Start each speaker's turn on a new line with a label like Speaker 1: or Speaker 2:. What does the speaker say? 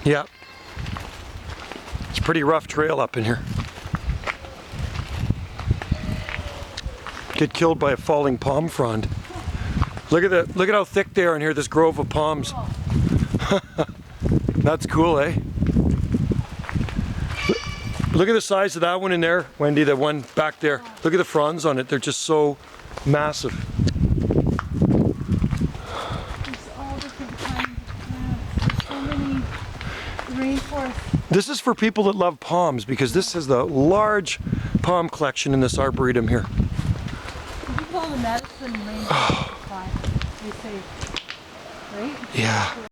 Speaker 1: Yeah. It's a pretty rough trail up in here. Get killed by a falling palm frond. Look at how thick they are in here, this grove of palms. That's cool, eh? Look at the size of that one in there, Wendy, the one back there. Look at the fronds on it, they're just so massive.
Speaker 2: There's all different kinds of plants. There's so many rainforests.
Speaker 1: This is for people that love palms because this is the large palm collection in this arboretum here.
Speaker 2: What do you call the medicine rainforest? They say, right?
Speaker 1: Yeah.